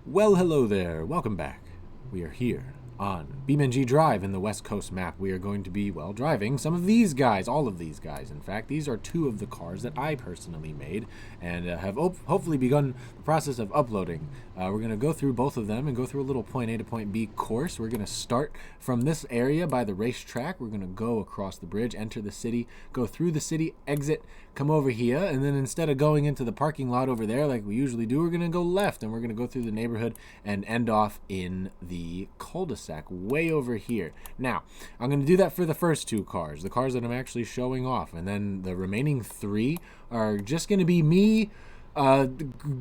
Well, hello there. Welcome back. We are here on BeamNG Drive in the West Coast map. We are going to be, well, driving some of these guys, all of these guys, in fact. These are two of the cars that I personally made and have hopefully begun the process of uploading. We're going to go through both of them and go through a little point A to point B course. We're going to start from this area by the racetrack. We're going to go across the bridge, enter the city, go through the city, exit, come over here, and then instead of going into the parking lot over there like we usually do, we're going to go left and we're going to go through the neighborhood and end off in the cul-de-sac way over here. Now, I'm going to do that for the first two cars, the cars that I'm actually showing off, and then the remaining three are just going to be me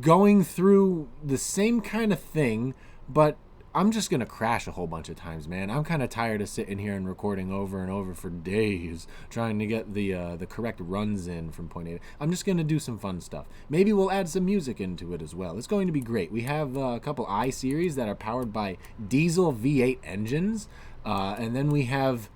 going through the same kind of thing, but I'm just going to crash a whole bunch of times, man. I'm kind of tired of sitting here and recording over and over for days trying to get the correct runs in from point A. I'm just going to do some fun stuff. Maybe we'll add some music into it as well. It's going to be great. We have a couple I-series that are powered by diesel V8 engines, and then we have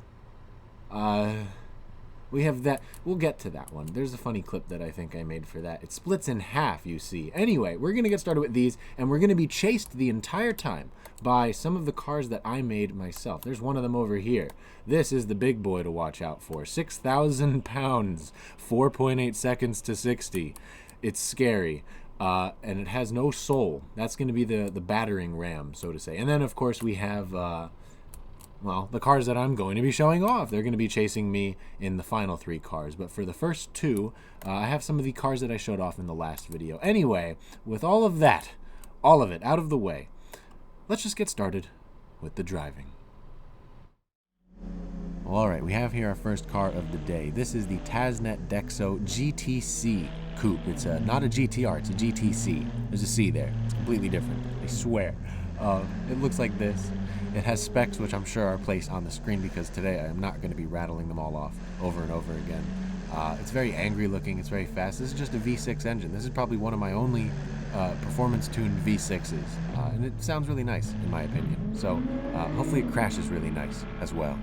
that. We'll get to that one. There's a funny clip that I think I made for that. It splits in half, you see. Anyway, we're going to get started with these, and we're going to be chased the entire time by some of the cars that I made myself. There's one of them over here. This is the big boy to watch out for. 6,000 pounds, 4.8 seconds to 60. It's scary. And it has no soul. That's going to be the battering ram, so to say. And then, of course, we have well, the cars that I'm going to be showing off. They're going to be chasing me in the final three cars. But for the first two, I have some of the cars that I showed off in the last video. Anyway, with all of that, all of it out of the way, let's just get started with the driving. Alright, we have here our first car of the day. This is the Tasnet Dexo GTC Coupe. It's not a GTR, it's a GTC. There's a C there. It's completely different, I swear. It looks like this. It has specs which I'm sure are placed on the screen because today I am not going to be rattling them all off over and over again. It's very angry looking, it's very fast. This is just a V6 engine. This is probably one of my only performance-tuned V6s. And it sounds really nice, in my opinion. So hopefully it crashes really nice as well.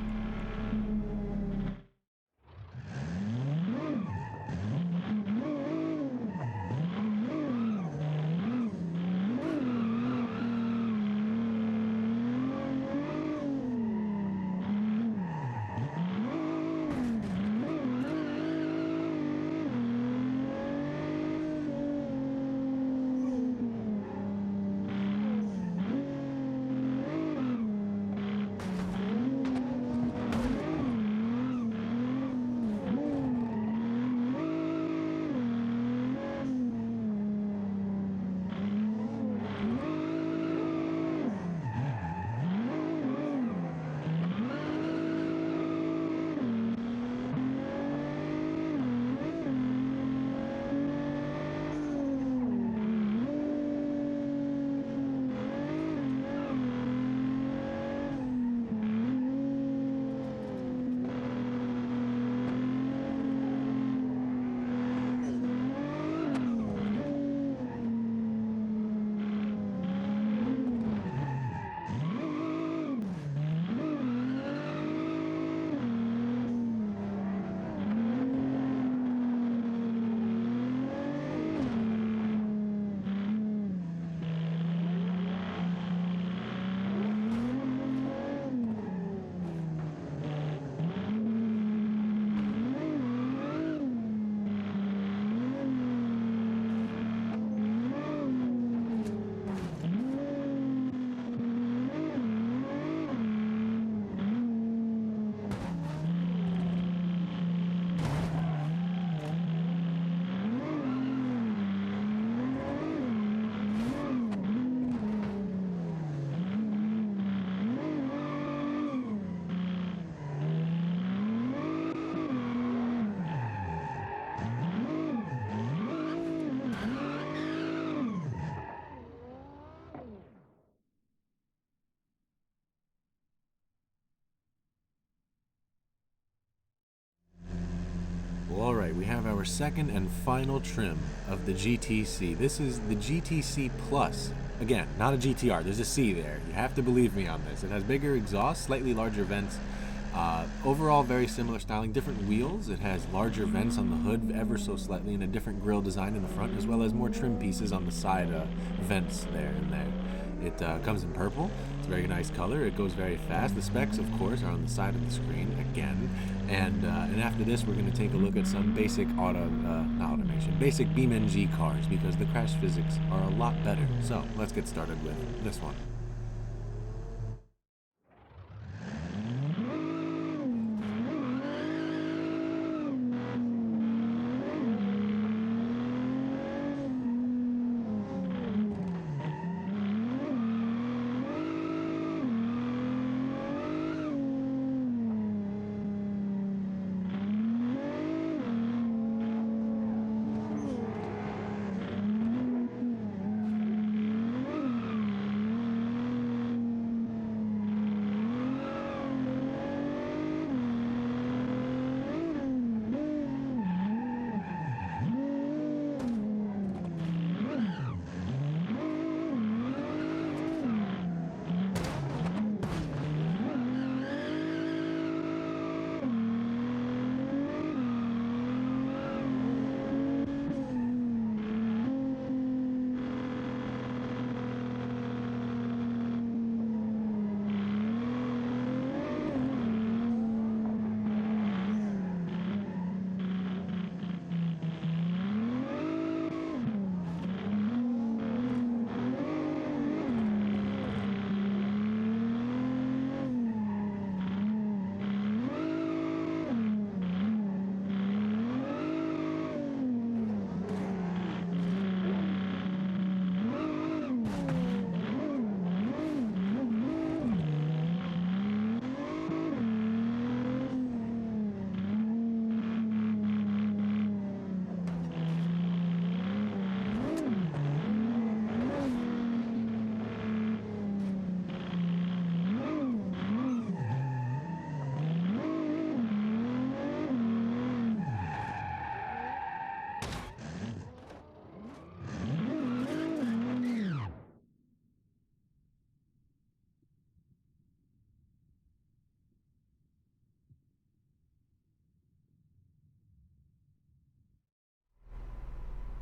Alright, we have our second and final trim of the GTC. This is the GTC Plus. Again, not a GTR, there's a C there. You have to believe me on this. It has bigger exhaust, slightly larger vents. Overall, very similar styling, different wheels. It has larger vents on the hood ever so slightly and a different grille design in the front, as well as more trim pieces on the side vents there and there. It comes in purple. It's a very nice color. It goes very fast. The specs, of course, are on the side of the screen again. And after this, we're going to take a look at some basic basic BeamNG cars, because the crash physics are a lot better. So let's get started with this one.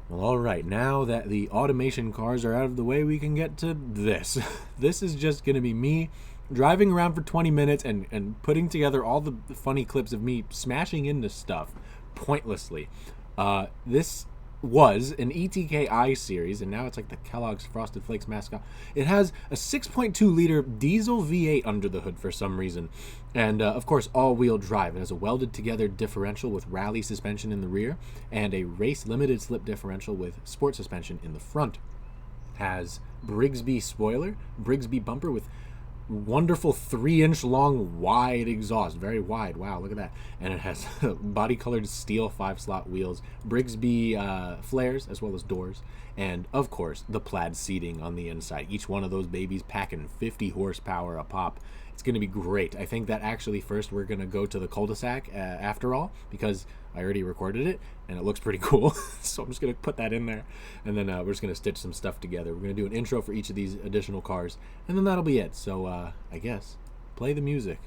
Well, all right, now that the automation cars are out of the way, we can get to this. This is just going to be me driving around for 20 minutes and putting together all the funny clips of me smashing into stuff pointlessly. This was an ETKI series, and now it's like the Kellogg's Frosted Flakes mascot. It has a 6.2 liter diesel V8 under the hood for some reason, and of course all-wheel drive. It has a welded together differential with rally suspension in the rear and a race limited slip differential with sport suspension in the front. Has Brigsby spoiler, Brigsby bumper with wonderful 3-inch long wide exhaust, very wide, wow, look at that. And it has body colored steel 5-slot wheels, Brigsby flares, as well as doors, and of course the plaid seating on the inside. Each one of those babies packing 50 horsepower a pop. It's going to be great. I think that actually first we're going to go to the cul-de-sac after all, because I already recorded it and it looks pretty cool. So I'm just going to put that in there, and then we're just going to stitch some stuff together. We're going to do an intro for each of these additional cars, and then that'll be it. So I guess play the music.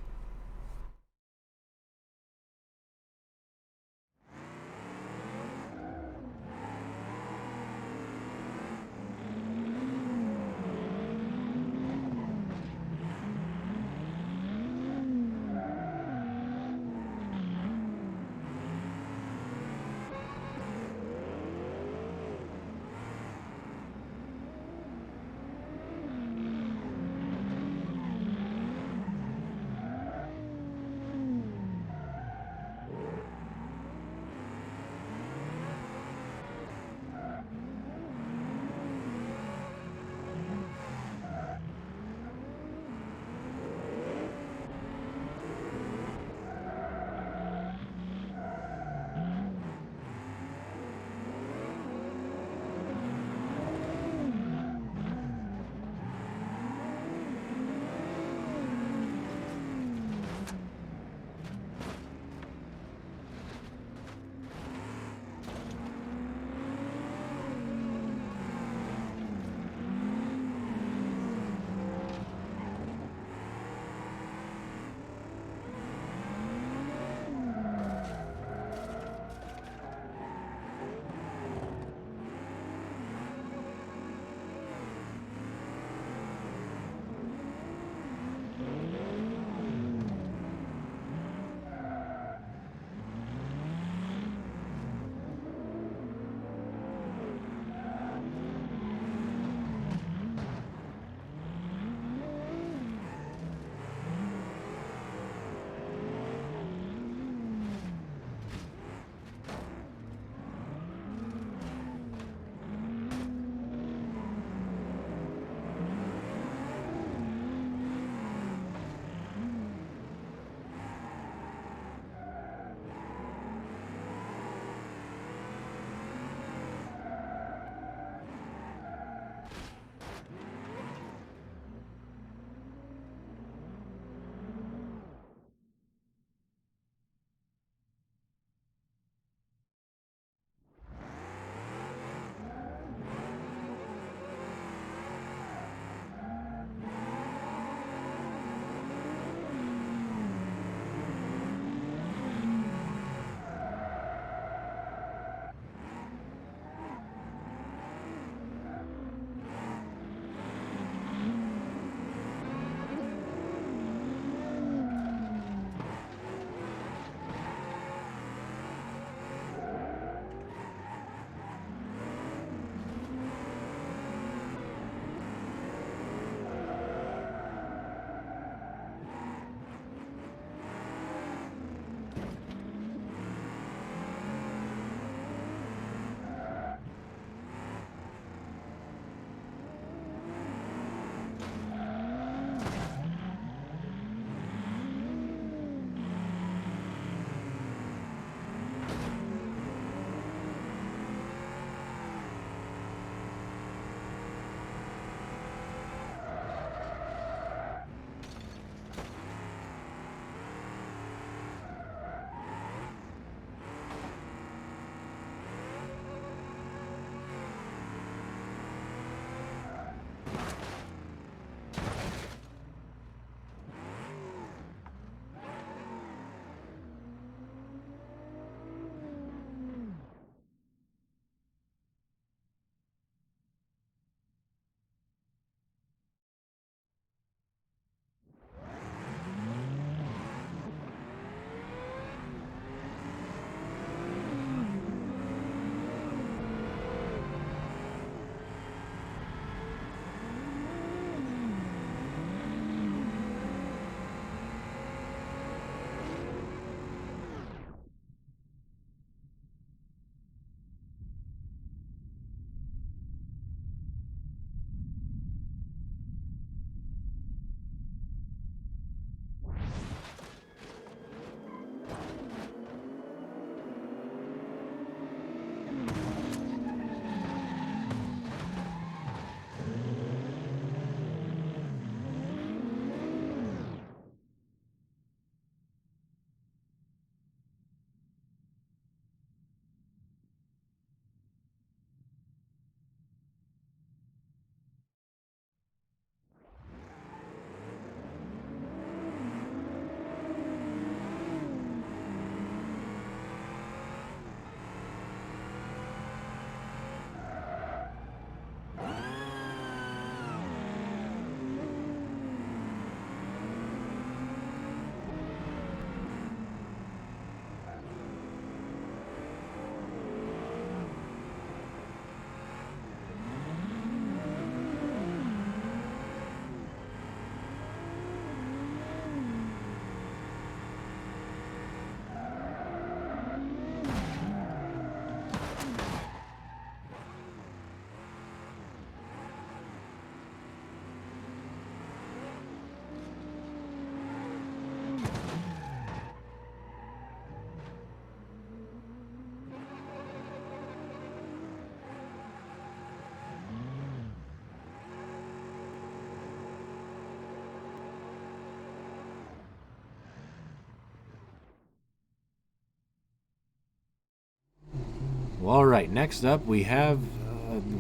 Well, alright, next up we have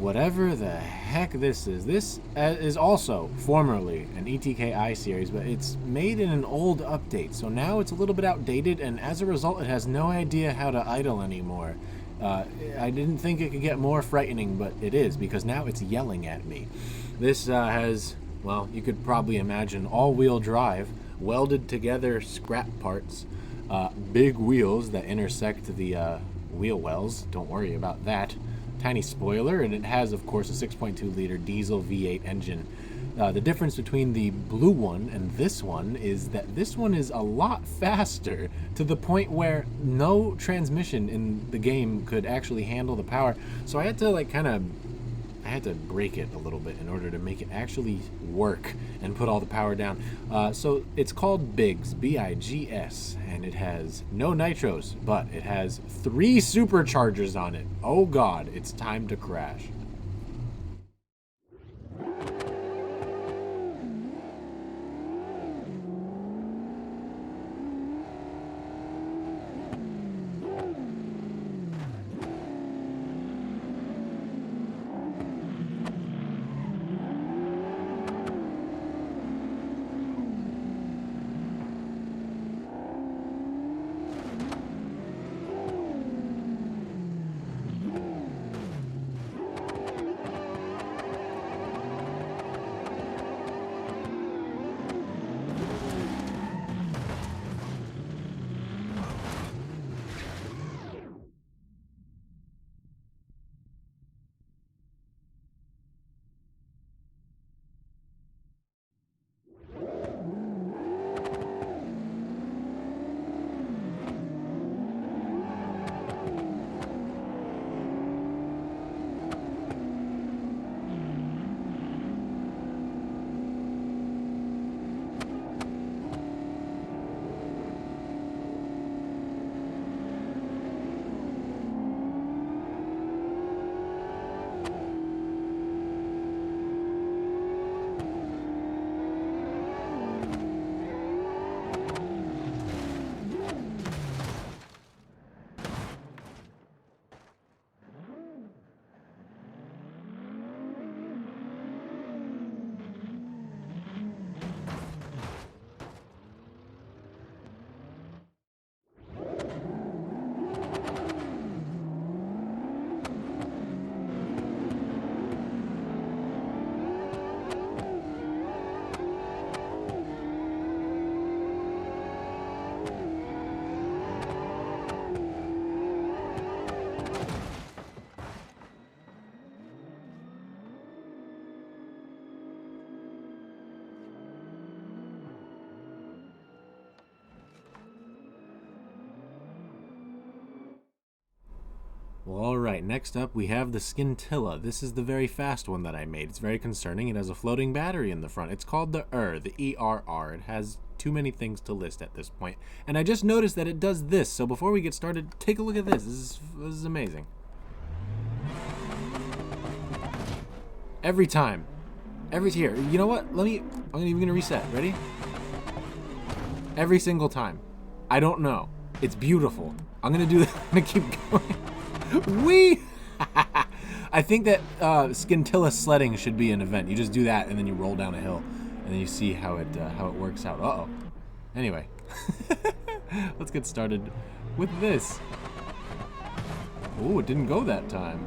whatever the heck this is. This is also formerly an ETKI series, but it's made in an old update, so now it's a little bit outdated, and as a result it has no idea how to idle anymore. I didn't think it could get more frightening, but it is, because now it's yelling at me. This has, well, you could probably imagine all-wheel drive, welded together scrap parts, big wheels that intersect the wheel wells, don't worry about that, tiny spoiler, and it has, of course, a 6.2 liter diesel V8 engine. The difference between the blue one and this one is that this one is a lot faster, to the point where no transmission in the game could actually handle the power. So I had to like I had to break it a little bit in order to make it actually work and put all the power down. So it's called Bigs, B-I-G-S, and it has no nitros, but it has 3 superchargers on it. Oh god, it's time to crash. Well, alright, next up we have the Scintilla. This is the very fast one that I made. It's very concerning. It has a floating battery in the front. It's called the ERR. It has too many things to list at this point. And I just noticed that it does this, so before we get started, take a look at this. This is amazing. Every time. Here. You know what? I'm even gonna reset. Ready? Every single time. I don't know. It's beautiful. I'm gonna do that. I'm gonna keep going. Wee! I think that Scintilla sledding should be an event. You just do that and then you roll down a hill and then you see how it works out. Uh-oh. Anyway, let's get started with this. Oh, it didn't go that time.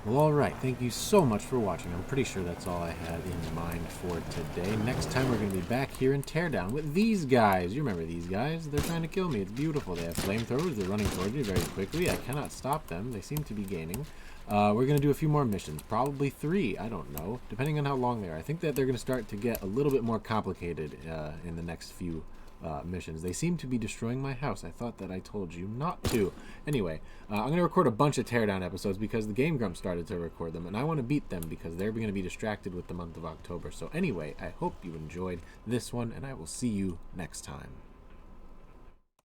Well, alright, thank you so much for watching. I'm pretty sure that's all I had in mind for today. Next time we're going to be back here in Teardown with these guys. You remember these guys? They're trying to kill me. It's beautiful. They have flamethrowers. They're running towards me very quickly. I cannot stop them. They seem to be gaining. We're going to do a few more missions. Probably 3. I don't know. Depending on how long they are. I think that they're going to start to get a little bit more complicated in the next few missions. They seem to be destroying my house. I thought that I told you not to. Anyway, I'm going to record a bunch of Teardown episodes because the Game Grump started to record them, and I want to beat them because they're going to be distracted with the month of October. So anyway, I hope you enjoyed this one, and I will see you next time.